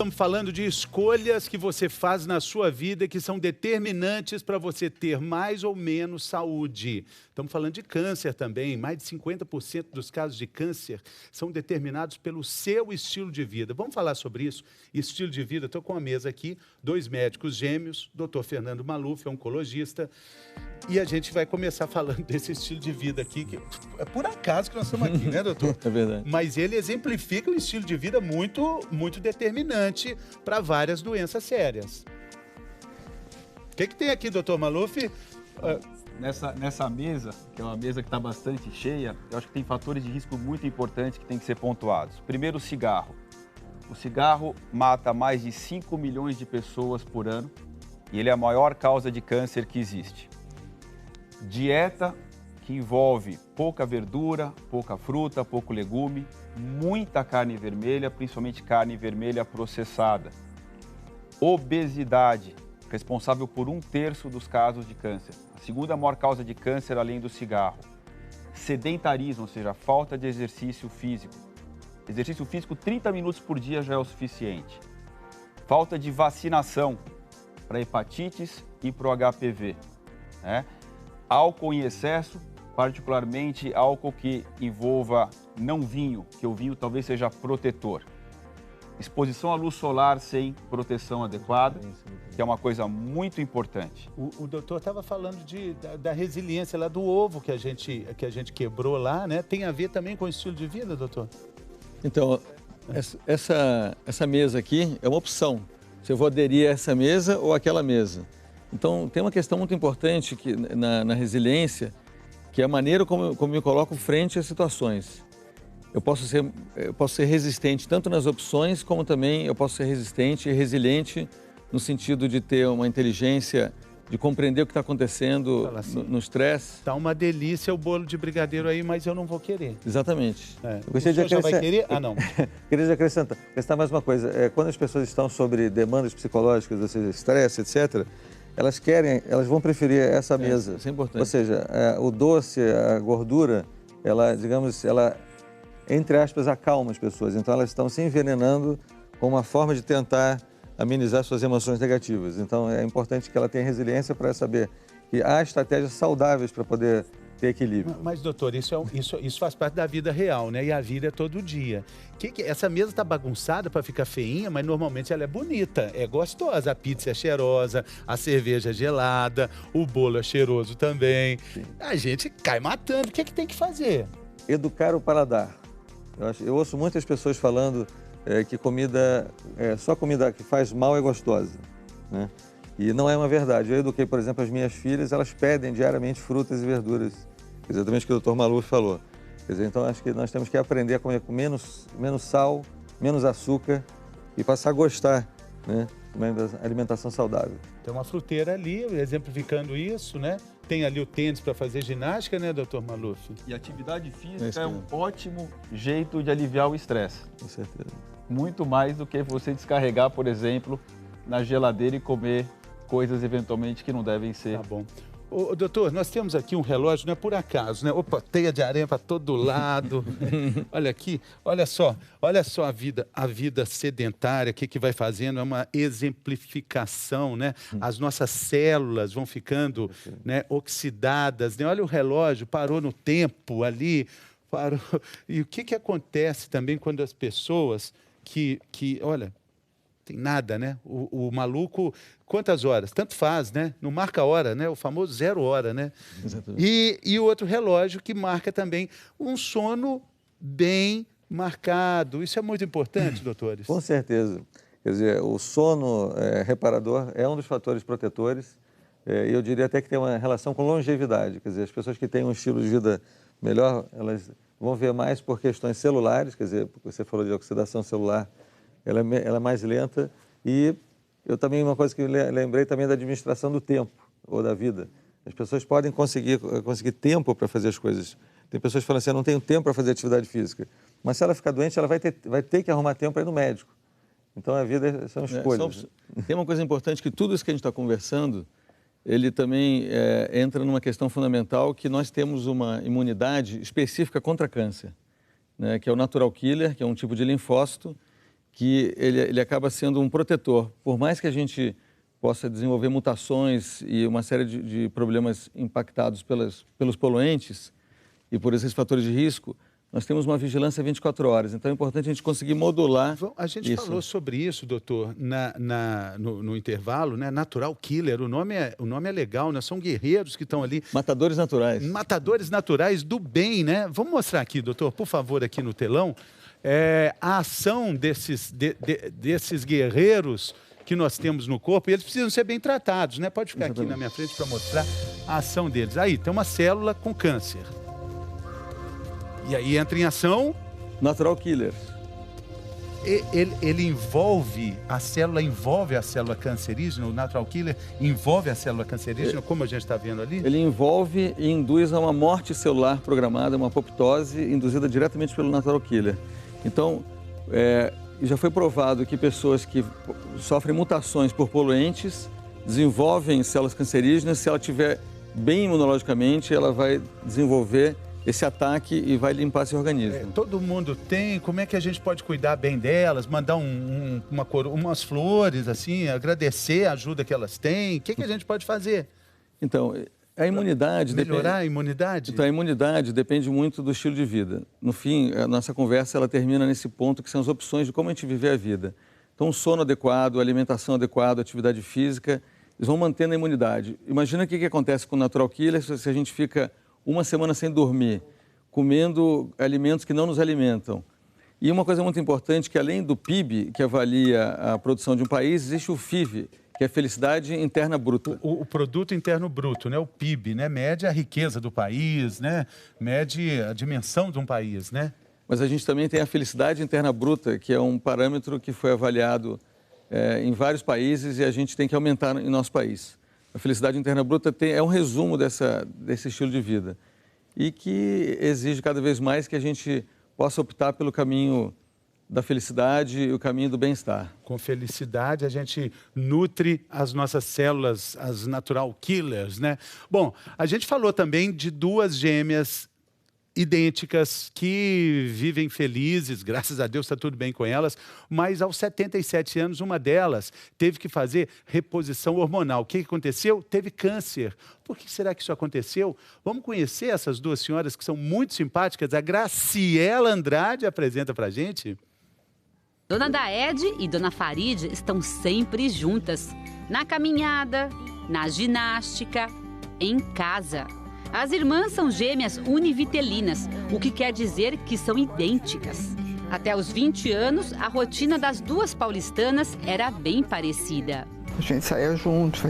Estamos falando de escolhas que você faz na sua vida que são determinantes para você ter mais ou menos saúde. Estamos falando de câncer também. Mais de 50% dos casos de câncer são determinados pelo seu estilo de vida. Vamos falar sobre isso? Estilo de vida. Estou com a mesa aqui, dois médicos gêmeos, Dr. Fernando Maluf, oncologista, e a gente vai começar falando desse estilo de vida aqui, que é por acaso que nós estamos aqui, né, doutor? É verdade. Mas ele exemplifica um estilo de vida muito determinante para várias doenças sérias. O que tem aqui, doutor Maluf? Nessa mesa, que é uma mesa que está bastante cheia, eu acho que tem fatores de risco muito importantes que tem que ser pontuados. Primeiro, o cigarro. O cigarro mata mais de 5 milhões de pessoas por ano e ele é a maior causa de câncer que existe. Dieta que envolve pouca verdura, pouca fruta, pouco legume, muita carne vermelha, principalmente carne vermelha processada. Obesidade, responsável por 1/3 dos casos de câncer. A segunda maior causa de câncer, além do cigarro. Sedentarismo, ou seja, falta de exercício físico. Exercício físico 30 minutos por dia já é o suficiente. Falta de vacinação para hepatites e para o HPV. Né? Álcool em excesso, particularmente álcool que envolva não vinho, que o vinho talvez seja protetor. Exposição à luz solar sem proteção adequada, que é uma coisa muito importante. O doutor estava falando da resiliência lá do ovo que a gente quebrou lá, né? Tem a ver também com o estilo de vida, doutor? Então, essa mesa aqui é uma opção. Se eu vou aderir a essa mesa ou àquela mesa. Então, tem uma questão muito importante que, na resiliência, que é a maneira como eu me coloco frente às situações. Eu posso ser resistente tanto nas opções, como também eu posso ser resistente e resiliente no sentido de ter uma inteligência, de compreender o que está acontecendo assim, no estresse. Tá uma delícia o bolo de brigadeiro aí, mas eu não vou querer. Exatamente. Eu gostaria de acrescentar... vai querer? Ah, não. Queria acrescentar mais uma coisa. Quando as pessoas estão sobre demandas psicológicas, ou seja, estresse, etc., elas vão preferir essa mesa. Isso é importante. Ou seja, o doce, a gordura, ela, entre aspas, acalma as pessoas. Então, elas estão se envenenando com uma forma de tentar amenizar suas emoções negativas. Então, é importante que ela tenha resiliência para saber que há estratégias saudáveis para poder ter equilíbrio. Mas, doutor, isso faz parte da vida real, né? E a vida é todo dia. Essa mesa está bagunçada para ficar feinha, mas normalmente ela é bonita, é gostosa. A pizza é cheirosa, a cerveja é gelada, o bolo é cheiroso também. Sim. A gente cai matando. O que tem que fazer? Educar o paladar. Eu ouço muitas pessoas falando que só comida que faz mal é gostosa, né? E não é uma verdade. Eu eduquei, por exemplo, as minhas filhas, elas pedem diariamente frutas e verduras, exatamente o que o Dr. Maluf falou. Quer dizer, então, acho que nós temos que aprender a comer com menos sal, menos açúcar e passar a gostar, né, da alimentação saudável. Tem uma fruteira ali, exemplificando isso, né? Tem ali o tênis para fazer ginástica, né, Dr. Maluf? E atividade física é um ótimo jeito de aliviar o estresse. Com certeza. Muito mais do que você descarregar, por exemplo, na geladeira e comer coisas eventualmente que não devem ser. Tá bom. Ô, doutor, nós temos aqui um relógio, não é por acaso, né? Opa, teia de aranha para todo lado. Olha aqui, olha só a vida sedentária, o que vai fazendo, é uma exemplificação, né? As nossas células vão ficando, né, oxidadas, né? Olha o relógio, parou no tempo ali, parou. E o que acontece também quando as pessoas olha, tem nada, né? O maluco, quantas horas? Tanto faz, né? Não marca hora, né? O famoso 0 hora, né? Exatamente. E o outro relógio que marca também um sono bem marcado. Isso é muito importante, doutores? Com certeza. Quer dizer, o sono reparador é um dos fatores protetores. E eu diria até que tem uma relação com longevidade. Quer dizer, as pessoas que têm um estilo de vida melhor, elas vão ver mais por questões celulares. Quer dizer, você falou de oxidação celular, ela é mais lenta. E eu também, uma coisa que eu lembrei também da administração do tempo, ou da vida. As pessoas podem conseguir tempo para fazer as coisas. Tem pessoas que falam assim, eu não tenho tempo para fazer atividade física. Mas se ela ficar doente, ela vai ter que arrumar tempo para ir no médico. Então, a vida são escolhas. Tem uma coisa importante, que tudo isso que a gente está conversando, ele também entra numa questão fundamental, que nós temos uma imunidade específica contra câncer, né, que é o natural killer, que é um tipo de linfócito, que ele acaba sendo um protetor. Por mais que a gente possa desenvolver mutações e uma série de problemas impactados pelos poluentes e por esses fatores de risco, nós temos uma vigilância 24 horas. Então é importante a gente conseguir modular. A gente falou sobre isso, doutor, no intervalo, né? Natural Killer, o nome é legal, né? São guerreiros que estão ali. Matadores naturais. Matadores naturais do bem, né? Vamos mostrar aqui, doutor, por favor, aqui no telão, a ação desses guerreiros que nós temos no corpo, e eles precisam ser bem tratados, né? Pode ficar aqui na minha frente para mostrar a ação deles. Aí, tem uma célula com câncer. E aí entra em ação... Natural Killer. Ele envolve a célula cancerígena, o Natural Killer envolve a célula cancerígena, como a gente está vendo ali? Ele envolve e induz a uma morte celular programada, uma apoptose induzida diretamente pelo Natural Killer. Então, já foi provado que pessoas que sofrem mutações por poluentes desenvolvem células cancerígenas. Se ela estiver bem imunologicamente, ela vai desenvolver esse ataque e vai limpar esse organismo. Todo mundo tem, como é que a gente pode cuidar bem delas, mandar umas flores, assim, agradecer a ajuda que elas têm? O que a gente pode fazer? Então, a imunidade... Melhorar a imunidade? Então, a imunidade depende muito do estilo de vida. No fim, a nossa conversa ela termina nesse ponto que são as opções de como a gente viver a vida. Então, o sono adequado, a alimentação adequada, a atividade física, eles vão mantendo a imunidade. Imagina o que acontece com o Natural Killer se a gente fica uma semana sem dormir, comendo alimentos que não nos alimentam. E uma coisa muito importante, que além do PIB, que avalia a produção de um país, existe o FIV, que é a Felicidade Interna Bruta. O Produto Interno Bruto, né? O PIB, né? Mede a riqueza do país, né? Mede a dimensão de um país, né? Mas a gente também tem a Felicidade Interna Bruta, que é um parâmetro que foi avaliado em vários países e a gente tem que aumentar em nosso país. A Felicidade Interna Bruta é um resumo desse estilo de vida e que exige cada vez mais que a gente possa optar pelo caminho da felicidade e o caminho do bem-estar. Com felicidade a gente nutre as nossas células, as Natural Killers, né? Bom, a gente falou também de duas gêmeas idênticas que vivem felizes, graças a Deus está tudo bem com elas, mas aos 77 anos uma delas teve que fazer reposição hormonal. O que aconteceu? Teve câncer. Por que será que isso aconteceu? Vamos conhecer essas duas senhoras que são muito simpáticas. A Graciela Andrade apresenta para a gente. Dona Daed e Dona Farid estão sempre juntas, na caminhada, na ginástica, em casa. As irmãs são gêmeas univitelinas, o que quer dizer que são idênticas. Até os 20 anos, a rotina das duas paulistanas era bem parecida. A gente saía junto,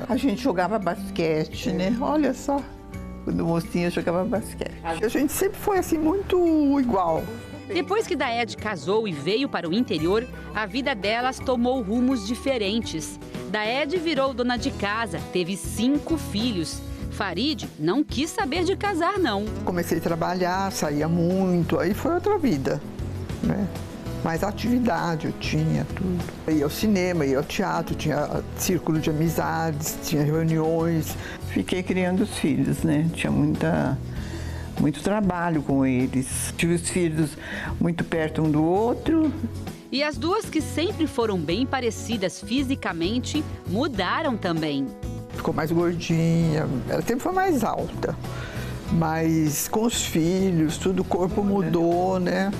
a gente jogava basquete, né? Olha só, quando mocinha jogava basquete. A gente sempre foi assim, muito igual. Depois que Daed casou e veio para o interior, a vida delas tomou rumos diferentes. Daed virou dona de casa, teve 5 filhos. Farid não quis saber de casar, não. Comecei a trabalhar, saía muito, aí foi outra vida, né? Mais atividade eu tinha, tudo. Ia ao cinema, ia ao teatro, tinha círculo de amizades, tinha reuniões. Fiquei criando os filhos, né? Tinha muito trabalho com eles. Tive os filhos muito perto um do outro. E as duas que sempre foram bem parecidas fisicamente, mudaram também. Ficou mais gordinha, ela sempre foi mais alta. Mas com os filhos, tudo, o corpo mudou, né?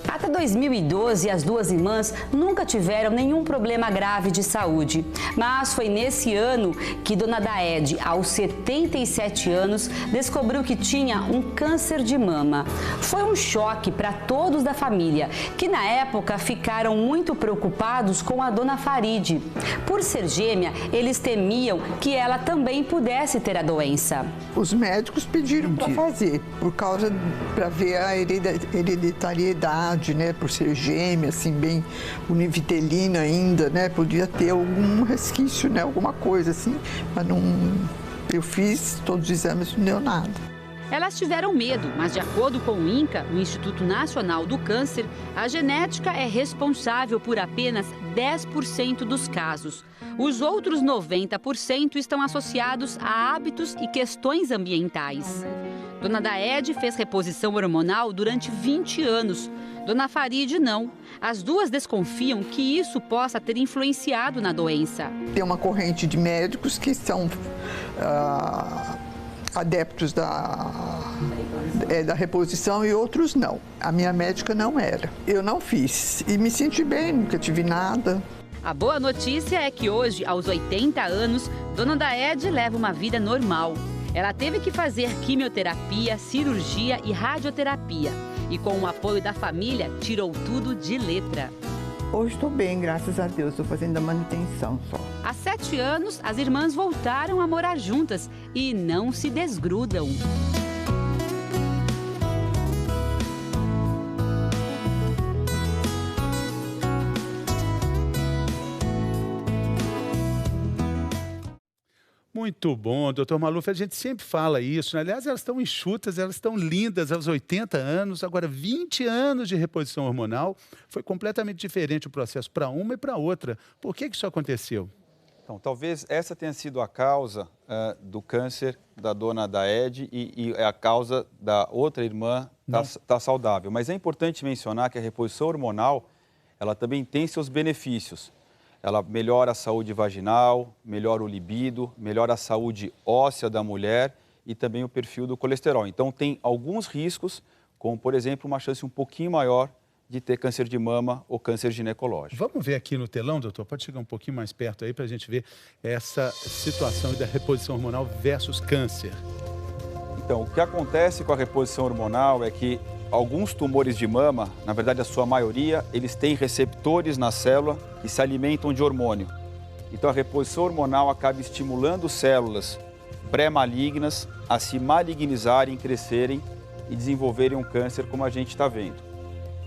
Até 2012, as duas irmãs nunca tiveram nenhum problema grave de saúde. Mas foi nesse ano que Dona Daed, aos 77 anos, descobriu que tinha um câncer de mama. Foi um choque para todos da família, que na época ficaram muito preocupados com a Dona Farid. Por ser gêmea, eles temiam que ela também pudesse ter a doença. Os médicos pediram para fazer, para ver a hereditariedade, né, por ser gêmea, assim, bem univitelina ainda, né, podia ter algum resquício, né, alguma coisa assim, mas não, eu fiz todos os exames, não deu nada. Elas tiveram medo, mas de acordo com o INCA, o Instituto Nacional do Câncer, a genética é responsável por apenas 10% dos casos. Os outros 90% estão associados a hábitos e questões ambientais. Dona Daede fez reposição hormonal durante 20 anos. Dona Faride não. As duas desconfiam que isso possa ter influenciado na doença. Tem uma corrente de médicos que são adeptos da reposição e outros não. A minha médica não era. Eu não fiz e me senti bem, nunca tive nada. A boa notícia é que hoje, aos 80 anos, Dona Daede leva uma vida normal. Ela teve que fazer quimioterapia, cirurgia e radioterapia. E com o apoio da família, tirou tudo de letra. Hoje estou bem, graças a Deus. Estou fazendo a manutenção só. Há 7 anos, as irmãs voltaram a morar juntas e não se desgrudam. Muito bom, doutor Maluf. A gente sempre fala isso, né? Aliás, elas estão enxutas, elas estão lindas aos 80 anos. Agora, 20 anos de reposição hormonal. Foi completamente diferente o processo para uma e para outra. Por que isso aconteceu? Então, talvez essa tenha sido a causa do câncer da dona Daede e a causa da outra irmã tá saudável. Mas é importante mencionar que a reposição hormonal, ela também tem seus benefícios. Ela melhora a saúde vaginal, melhora o libido, melhora a saúde óssea da mulher e também o perfil do colesterol. Então, tem alguns riscos, como, por exemplo, uma chance um pouquinho maior de ter câncer de mama ou câncer ginecológico. Vamos ver aqui no telão, doutor? Pode chegar um pouquinho mais perto aí para a gente ver essa situação da reposição hormonal versus câncer. Então, o que acontece com a reposição hormonal é que alguns tumores de mama, na verdade a sua maioria, eles têm receptores na célula que se alimentam de hormônio. Então a reposição hormonal acaba estimulando células pré-malignas a se malignizarem, crescerem e desenvolverem um câncer, como a gente está vendo.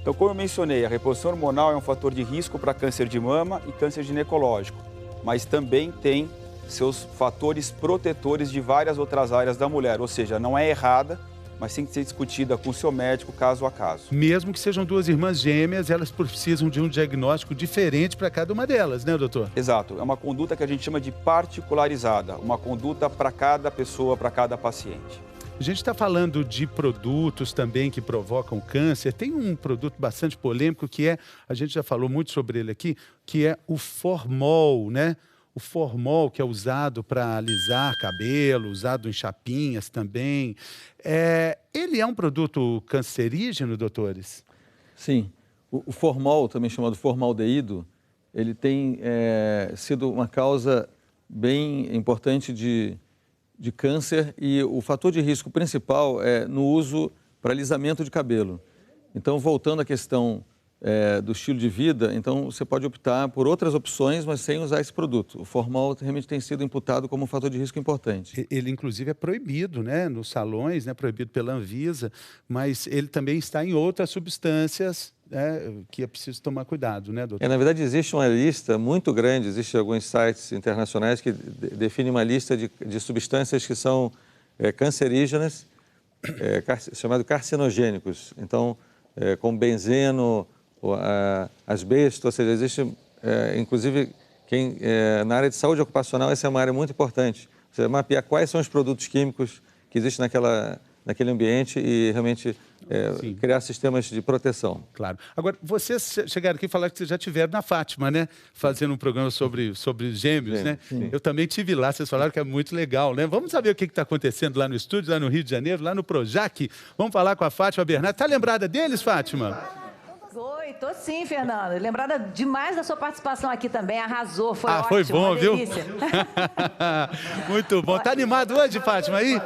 Então, como eu mencionei, a reposição hormonal é um fator de risco para câncer de mama e câncer ginecológico, mas também tem seus fatores protetores de várias outras áreas da mulher, ou seja, não é errada, mas tem que ser discutida com o seu médico caso a caso. Mesmo que sejam duas irmãs gêmeas, elas precisam de um diagnóstico diferente para cada uma delas, né, doutor? Exato. É uma conduta que a gente chama de particularizada, uma conduta para cada pessoa, para cada paciente. A gente está falando de produtos também que provocam câncer. Tem um produto bastante polêmico que é, a gente já falou muito sobre ele aqui, que é o formol, né? O formol, que é usado para alisar cabelo, usado em chapinhas também. Ele é um produto cancerígeno, doutores? Sim. O formol, também chamado formaldeído, ele tem sido uma causa bem importante de câncer e o fator de risco principal é no uso para alisamento de cabelo. Então, voltando à questão do estilo de vida, então você pode optar por outras opções, mas sem usar esse produto. O formol realmente tem sido imputado como um fator de risco importante. Ele, inclusive, é proibido, né, nos salões, né, proibido pela Anvisa, mas ele também está em outras substâncias, que é preciso tomar cuidado, né, doutor? Na verdade, existe uma lista muito grande, existem alguns sites internacionais que definem uma lista de substâncias que são cancerígenas, chamados carcinogênicos. Então, como benzeno, asbesto, ou seja, existe, inclusive, na área de saúde ocupacional, essa é uma área muito importante. Você mapear quais são os produtos químicos que existem naquele ambiente e realmente criar sistemas de proteção. Claro. Agora, vocês chegaram aqui e falaram que vocês já estiveram na Fátima, né? Fazendo um programa sobre gêmeos, né? Sim. Eu também estive lá, vocês falaram que é muito legal, né? Vamos saber o que está acontecendo lá no estúdio, lá no Rio de Janeiro, lá no Projac. Vamos falar com a Fátima Bernardo. Está lembrada deles, Fátima? Oi, tô sim, Fernando. Lembrada demais da sua participação aqui também. Arrasou, foi ótimo. Foi bom, viu? Muito bom. Tá animado hoje, Fátima, aí?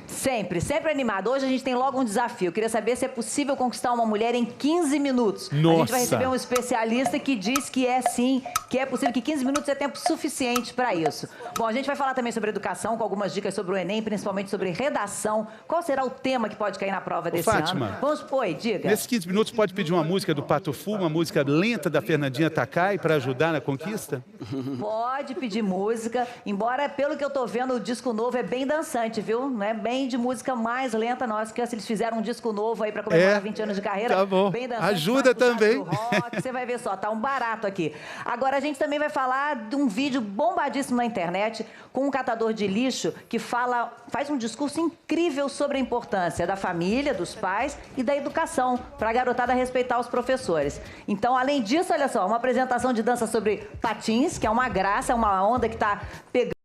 Sempre, sempre animado. Hoje a gente tem logo um desafio. Queria saber se é possível conquistar uma mulher em 15 minutos. Nossa. A gente vai receber um especialista que diz que é sim, que é possível, que 15 minutos é tempo suficiente para isso. Bom, a gente vai falar também sobre educação, com algumas dicas sobre o Enem, principalmente sobre redação. Qual será o tema que pode cair na prova desse Fátima, ano? Oi, diga. Nesses 15 minutos pode pedir uma música do Pato Fu, uma música lenta da Fernandinha Takai para ajudar na conquista? Pode pedir música, embora pelo que eu tô vendo o disco novo é bem dançante, viu? Não é bem também de música mais lenta nossa, que eles fizeram um disco novo aí para comemorar 20 anos de carreira. Tá bom. Bem dançante, Ajuda também. Rock, você vai ver só, tá um barato aqui. Agora a gente também vai falar de um vídeo bombadíssimo na internet com um catador de lixo que faz um discurso incrível sobre a importância da família, dos pais e da educação para a garotada respeitar os professores. Então, além disso, olha só, uma apresentação de dança sobre patins, que é uma graça, é uma onda que está pegando